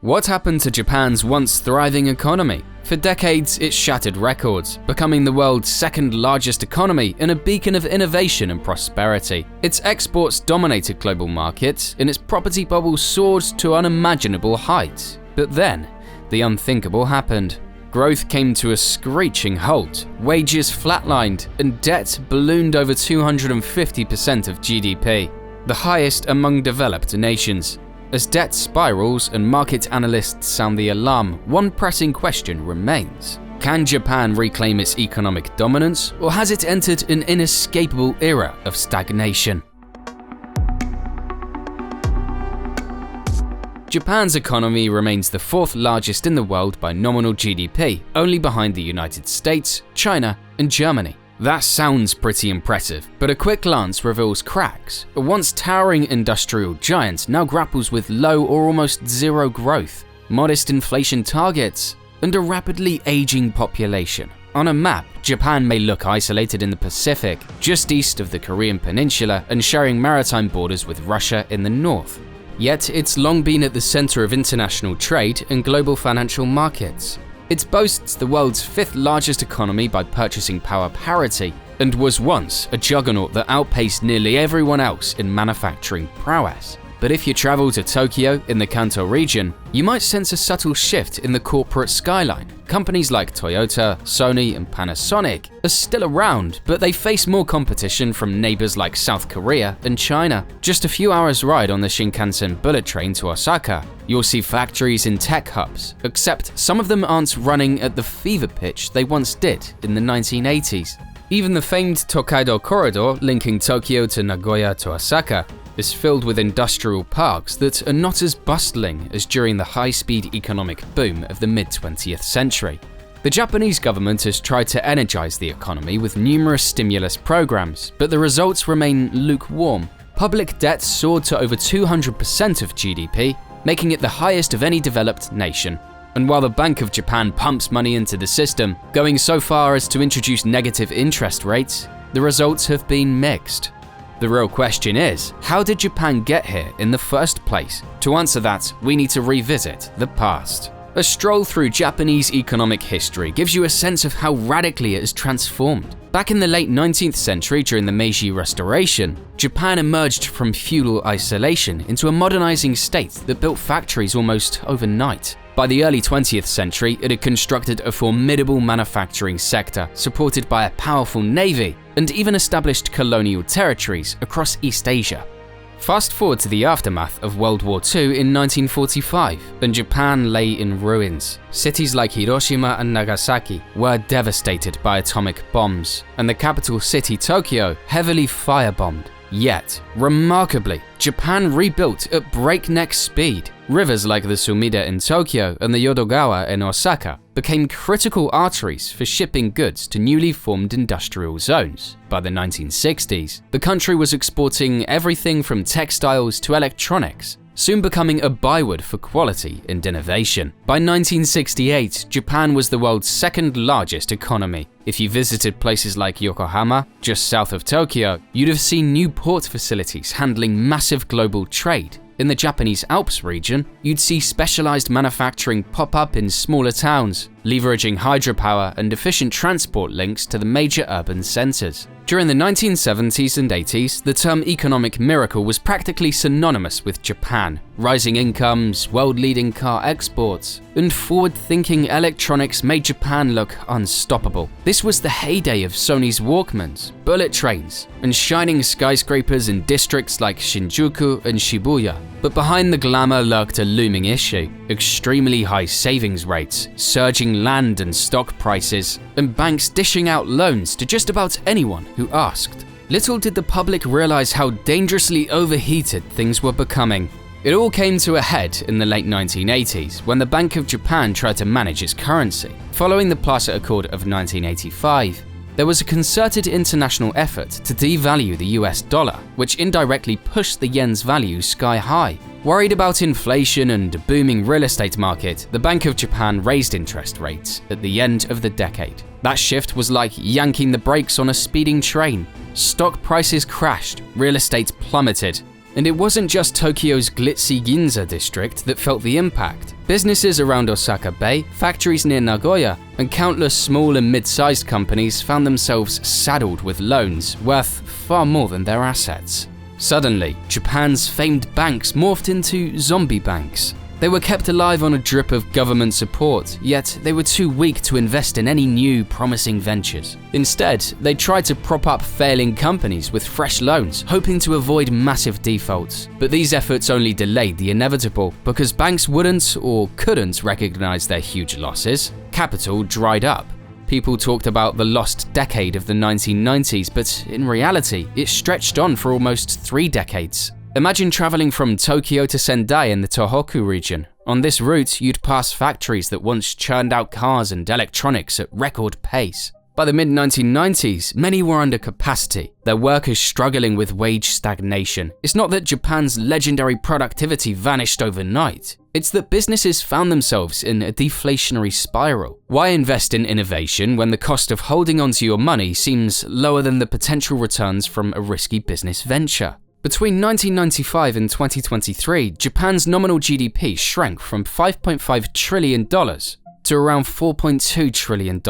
What happened to Japan's once thriving economy? For decades, it shattered records, becoming the world's second largest economy and a beacon of innovation and prosperity. Its exports dominated global markets, and its property bubble soared to unimaginable heights. But then, the unthinkable happened. Growth came to a screeching halt, wages flatlined, and debt ballooned over 250% of GDP, the highest among developed nations. As debt spirals and market analysts sound the alarm, one pressing question remains. Can Japan reclaim its economic dominance, or has it entered an inescapable era of stagnation? Japan's economy remains the fourth largest in the world by nominal GDP, only behind the United States, China, and Germany. That sounds pretty impressive, but a quick glance reveals cracks. A once towering industrial giant now grapples with low or almost zero growth, modest inflation targets, and a rapidly aging population. On a map, Japan may look isolated in the Pacific, just east of the Korean Peninsula and sharing maritime borders with Russia in the north. Yet it's long been at the center of international trade and global financial markets. It boasts the world's fifth largest economy by purchasing power parity, and was once a juggernaut that outpaced nearly everyone else in manufacturing prowess. But if you travel to Tokyo in the Kanto region, you might sense a subtle shift in the corporate skyline. Companies like Toyota, Sony, and Panasonic are still around, but they face more competition from neighbors like South Korea and China. Just a few hours' ride on the Shinkansen bullet train to Osaka, you'll see factories in tech hubs, except some of them aren't running at the fever pitch they once did in the 1980s. Even the famed Tokaido corridor linking Tokyo to Nagoya to Osaka is filled with industrial parks that are not as bustling as during the high-speed economic boom of the mid-20th century. The Japanese government has tried to energize the economy with numerous stimulus programs, but the results remain lukewarm. Public debt soared to over 200% of GDP, making it the highest of any developed nation. And while the Bank of Japan pumps money into the system, going so far as to introduce negative interest rates, the results have been mixed. The real question is, how did Japan get here in the first place? To answer that, we need to revisit the past. A stroll through Japanese economic history gives you a sense of how radically it has transformed. Back in the late 19th century during the Meiji Restoration, Japan emerged from feudal isolation into a modernizing state that built factories almost overnight. By the early 20th century, it had constructed a formidable manufacturing sector, supported by a powerful navy, and even established colonial territories across East Asia. Fast forward to the aftermath of World War II in 1945, and Japan lay in ruins. Cities like Hiroshima and Nagasaki were devastated by atomic bombs, and the capital city Tokyo heavily firebombed. Yet, remarkably, Japan rebuilt at breakneck speed. Rivers like the Sumida in Tokyo and the Yodogawa in Osaka became critical arteries for shipping goods to newly formed industrial zones. By the 1960s, the country was exporting everything from textiles to electronics, soon becoming a byword for quality and innovation. By 1968, Japan was the world's second largest economy. If you visited places like Yokohama, just south of Tokyo, you'd have seen new port facilities handling massive global trade. In the Japanese Alps region, you'd see specialized manufacturing pop up in smaller towns, leveraging hydropower and efficient transport links to the major urban centers. During the 1970s and 80s, the term economic miracle was practically synonymous with Japan. Rising incomes, world-leading car exports, and forward-thinking electronics made Japan look unstoppable. This was the heyday of Sony's Walkmans, bullet trains, and shining skyscrapers in districts like Shinjuku and Shibuya. But behind the glamour lurked a looming issue: extremely high savings rates, surging land and stock prices, and banks dishing out loans to just about anyone who asked. Little did the public realize how dangerously overheated things were becoming. It all came to a head in the late 1980s when the Bank of Japan tried to manage its currency. Following the Plaza Accord of 1985, there was a concerted international effort to devalue the US dollar, which indirectly pushed the yen's value sky high. Worried about inflation and a booming real estate market, the Bank of Japan raised interest rates at the end of the decade. That shift was like yanking the brakes on a speeding train. Stock prices crashed, real estate plummeted, And it wasn't just Tokyo's glitzy Ginza district that felt the impact. Businesses around Osaka Bay, factories near Nagoya, and countless small and mid-sized companies found themselves saddled with loans worth far more than their assets. Suddenly, Japan's famed banks morphed into zombie banks. They were kept alive on a drip of government support, yet they were too weak to invest in any new, promising ventures. Instead, they tried to prop up failing companies with fresh loans, hoping to avoid massive defaults. But these efforts only delayed the inevitable, because banks wouldn't or couldn't recognize their huge losses. Capital dried up. People talked about the lost decade of the 1990s, but in reality, it stretched on for almost 3 decades. Imagine traveling from Tokyo to Sendai in the Tohoku region. On this route, you'd pass factories that once churned out cars and electronics at record pace. By the mid-1990s, many were under capacity, their workers struggling with wage stagnation. It's not that Japan's legendary productivity vanished overnight. It's that businesses found themselves in a deflationary spiral. Why invest in innovation when the cost of holding onto your money seems lower than the potential returns from a risky business venture? Between 1995 and 2023, Japan's nominal GDP shrank from $5.5 trillion to around $4.2 trillion,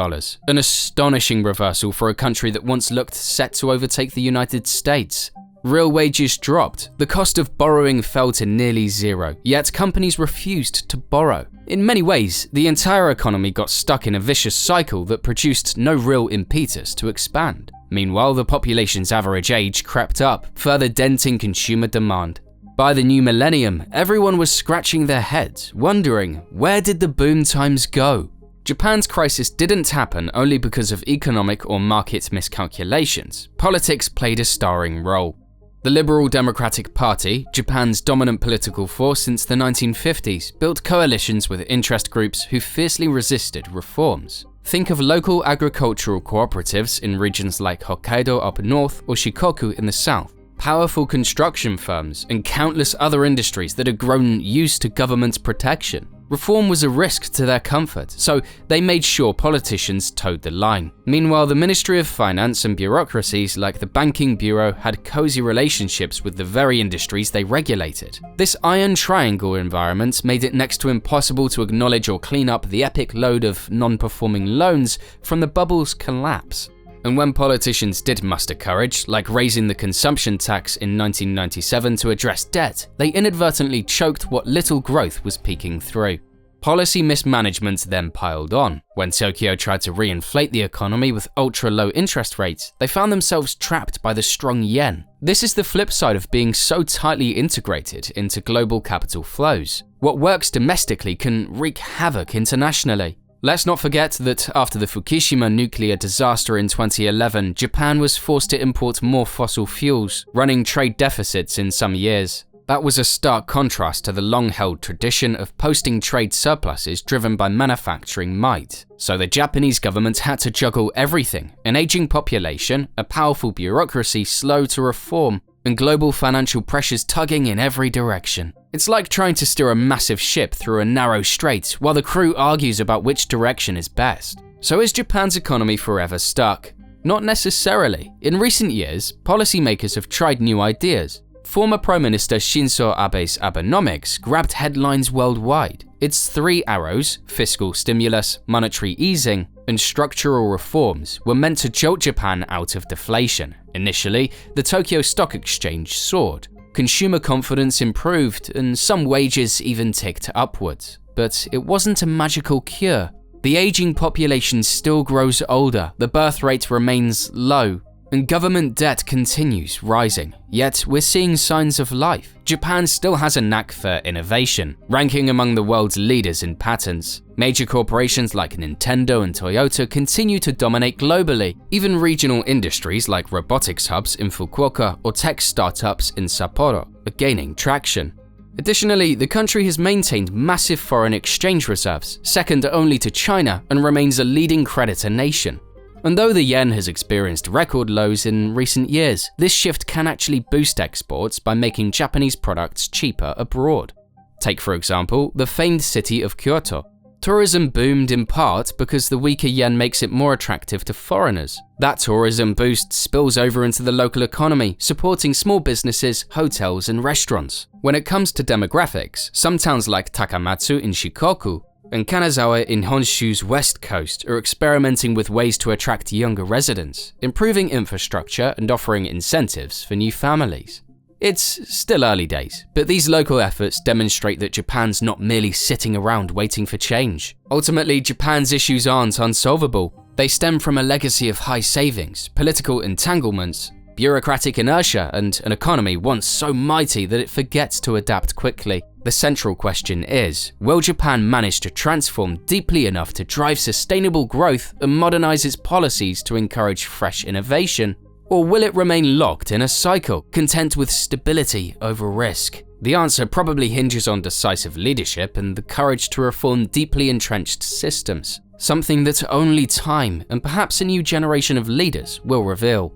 an astonishing reversal for a country that once looked set to overtake the United States. Real wages dropped, the cost of borrowing fell to nearly zero, yet companies refused to borrow. In many ways, the entire economy got stuck in a vicious cycle that produced no real impetus to expand. Meanwhile, the population's average age crept up, further denting consumer demand. By the new millennium, everyone was scratching their heads, wondering, where did the boom times go? Japan's crisis didn't happen only because of economic or market miscalculations. Politics played a starring role. The Liberal Democratic Party, Japan's dominant political force since the 1950s, built coalitions with interest groups who fiercely resisted reforms. Think of local agricultural cooperatives in regions like Hokkaido up north or Shikoku in the south, powerful construction firms, and countless other industries that had grown used to government protection. Reform was a risk to their comfort, so they made sure politicians toed the line. Meanwhile, the Ministry of Finance and bureaucracies like the Banking Bureau had cozy relationships with the very industries they regulated. This iron triangle environment made it next to impossible to acknowledge or clean up the epic load of non-performing loans from the bubble's collapse. And when politicians did muster courage, like raising the consumption tax in 1997 to address debt, they inadvertently choked what little growth was peeking through. Policy mismanagement then piled on. When Tokyo tried to reinflate the economy with ultra-low interest rates, they found themselves trapped by the strong yen. This is the flip side of being so tightly integrated into global capital flows. What works domestically can wreak havoc internationally. Let's not forget that after the Fukushima nuclear disaster in 2011, Japan was forced to import more fossil fuels, running trade deficits in some years. That was a stark contrast to the long-held tradition of posting trade surpluses driven by manufacturing might. So the Japanese government had to juggle everything: an aging population, a powerful bureaucracy slow to reform, and global financial pressures tugging in every direction. It's like trying to steer a massive ship through a narrow strait while the crew argues about which direction is best. So is Japan's economy forever stuck? Not necessarily. In recent years, policymakers have tried new ideas. Former Prime Minister Shinzo Abe's Abenomics grabbed headlines worldwide. Its 3 arrows, fiscal stimulus, monetary easing, and structural reforms, were meant to jolt Japan out of deflation. Initially, the Tokyo Stock Exchange soared. Consumer confidence improved, and some wages even ticked upwards. But it wasn't a magical cure. The aging population still grows older, the birth rate remains low, and government debt continues rising. Yet we're seeing signs of life. Japan still has a knack for innovation, ranking among the world's leaders in patents. Major corporations like Nintendo and Toyota continue to dominate globally. Even regional industries like robotics hubs in Fukuoka or tech startups in Sapporo are gaining traction. Additionally, the country has maintained massive foreign exchange reserves, second only to China, and remains a leading creditor nation. And though the yen has experienced record lows in recent years, this shift can actually boost exports by making Japanese products cheaper abroad. Take, for example, the famed city of Kyoto. Tourism boomed in part because the weaker yen makes it more attractive to foreigners. That tourism boost spills over into the local economy, supporting small businesses, hotels, and restaurants. When it comes to demographics, some towns like Takamatsu in Shikoku and Kanazawa in Honshu's west coast are experimenting with ways to attract younger residents, improving infrastructure and offering incentives for new families. It's still early days, but these local efforts demonstrate that Japan's not merely sitting around waiting for change. Ultimately, Japan's issues aren't unsolvable. They stem from a legacy of high savings, political entanglements, bureaucratic inertia, and an economy once so mighty that it forgets to adapt quickly. The central question is, will Japan manage to transform deeply enough to drive sustainable growth and modernize its policies to encourage fresh innovation? Or will it remain locked in a cycle, content with stability over risk? The answer probably hinges on decisive leadership and the courage to reform deeply entrenched systems, something that only time and perhaps a new generation of leaders will reveal.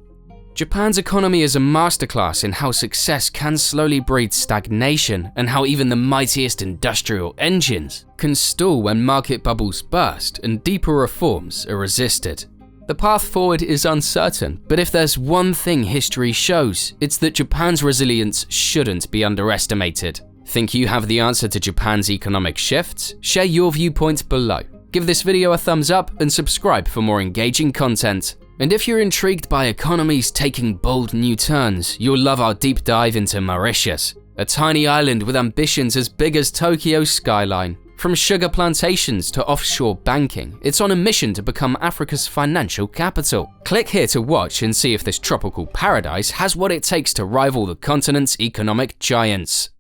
Japan's economy is a masterclass in how success can slowly breed stagnation and how even the mightiest industrial engines can stall when market bubbles burst and deeper reforms are resisted. The path forward is uncertain, but if there's one thing history shows, it's that Japan's resilience shouldn't be underestimated. Think you have the answer to Japan's economic shifts? Share your viewpoint below. Give this video a thumbs up and subscribe for more engaging content. And if you're intrigued by economies taking bold new turns, you'll love our deep dive into Mauritius, a tiny island with ambitions as big as Tokyo's skyline. From sugar plantations to offshore banking, it's on a mission to become Africa's financial capital. Click here to watch and see if this tropical paradise has what it takes to rival the continent's economic giants.